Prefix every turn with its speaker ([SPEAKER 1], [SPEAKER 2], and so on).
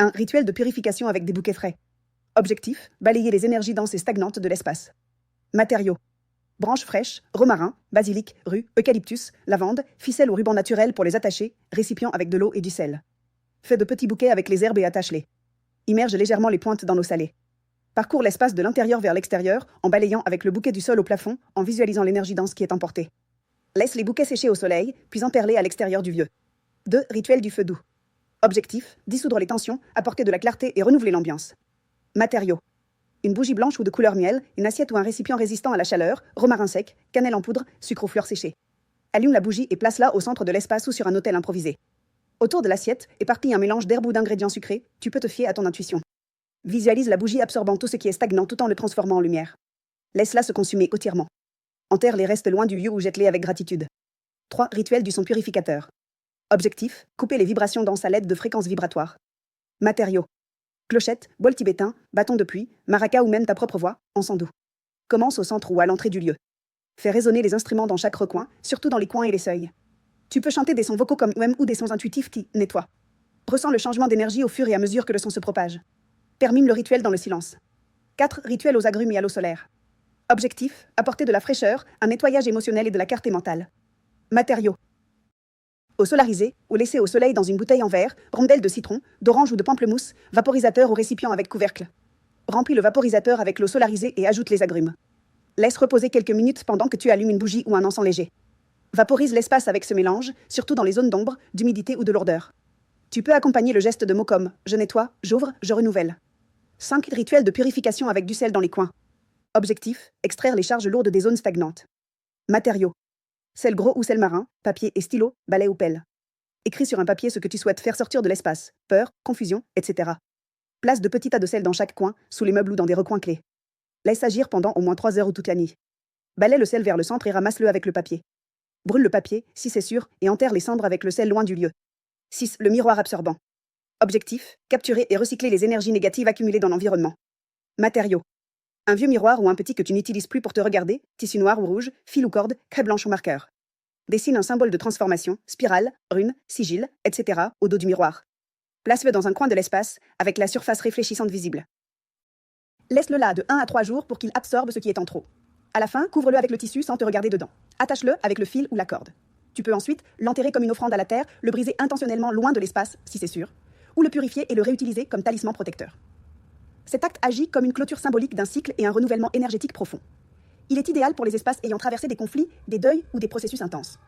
[SPEAKER 1] Un rituel de purification avec des bouquets frais. Objectif, balayer les énergies denses et stagnantes de l'espace. Matériaux. Branches fraîches, romarin, basilic, rue, eucalyptus, lavande, ficelle ou ruban naturel pour les attacher, récipient avec de l'eau et du sel. Fais de petits bouquets avec les herbes et attache-les. Immerge légèrement les pointes dans l'eau salée. Parcours l'espace de l'intérieur vers l'extérieur en balayant avec le bouquet du sol au plafond, en visualisant l'énergie dense qui est emportée. Laisse les bouquets sécher au soleil, puis emperle-les à l'extérieur du vieux. 2. Rituel du feu doux. Objectif, dissoudre les tensions, apporter de la clarté et renouveler l'ambiance. Matériaux. Une bougie blanche ou de couleur miel, une assiette ou un récipient résistant à la chaleur, romarin sec, cannelle en poudre, sucre aux fleurs séchées. Allume la bougie et place-la au centre de l'espace ou sur un autel improvisé. Autour de l'assiette, éparpille un mélange d'herbes ou d'ingrédients sucrés, tu peux te fier à ton intuition. Visualise la bougie absorbant tout ce qui est stagnant tout en le transformant en lumière. Laisse-la se consumer entièrement. Enterre les restes loin du lieu ou jette-les avec gratitude. 3. Rituel du son purificateur. Objectif, couper les vibrations denses à l'aide de fréquences vibratoires. Matériaux. Clochette, bol tibétain, bâton de pluie, maraca ou même ta propre voix, encens doux. Commence au centre ou à l'entrée du lieu. Fais résonner les instruments dans chaque recoin, surtout dans les coins et les seuils. Tu peux chanter des sons vocaux comme OM ou des sons intuitifs qui nettoient. Ressens le changement d'énergie au fur et à mesure que le son se propage. Termine le rituel dans le silence. 4. Rituel aux agrumes et à l'eau solaire. Objectif, apporter de la fraîcheur, un nettoyage émotionnel et de la clarté mentale. Matériaux. Eau solarisée, ou laissée au soleil dans une bouteille en verre, rondelles de citron, d'orange ou de pamplemousse, vaporisateur ou récipient avec couvercle. Remplis le vaporisateur avec l'eau solarisée et ajoute les agrumes. Laisse reposer quelques minutes pendant que tu allumes une bougie ou un encens léger. Vaporise l'espace avec ce mélange, surtout dans les zones d'ombre, d'humidité ou de lourdeur. Tu peux accompagner le geste de mots comme « je nettoie, j'ouvre, je renouvelle ». 5. Rituel de purification avec du sel dans les coins. Objectif, extraire les charges lourdes des zones stagnantes. Matériaux. Sel gros ou sel marin, papier et stylo, balai ou pelle. Écris sur un papier ce que tu souhaites faire sortir de l'espace, peur, confusion, etc. Place de petits tas de sel dans chaque coin, sous les meubles ou dans des recoins clés. Laisse agir pendant au moins 3 heures ou toute la nuit. Balaie le sel vers le centre et ramasse-le avec le papier. Brûle le papier, si c'est sûr, et enterre les cendres avec le sel loin du lieu. 6. Le miroir absorbant. Objectif, capturer et recycler les énergies négatives accumulées dans l'environnement. Matériaux. Un vieux miroir ou un petit que tu n'utilises plus pour te regarder, tissu noir ou rouge, fil ou corde, craie blanche ou marqueur. Dessine un symbole de transformation, spirale, rune, sigil, etc. au dos du miroir. Place-le dans un coin de l'espace, avec la surface réfléchissante visible. Laisse-le là de 1 à 3 jours pour qu'il absorbe ce qui est en trop. À la fin, couvre-le avec le tissu sans te regarder dedans. Attache-le avec le fil ou la corde. Tu peux ensuite l'enterrer comme une offrande à la terre, le briser intentionnellement loin de l'espace, si c'est sûr, ou le purifier et le réutiliser comme talisman protecteur. Cet acte agit comme une clôture symbolique d'un cycle et un renouvellement énergétique profond. Il est idéal pour les espaces ayant traversé des conflits, des deuils ou des processus intenses.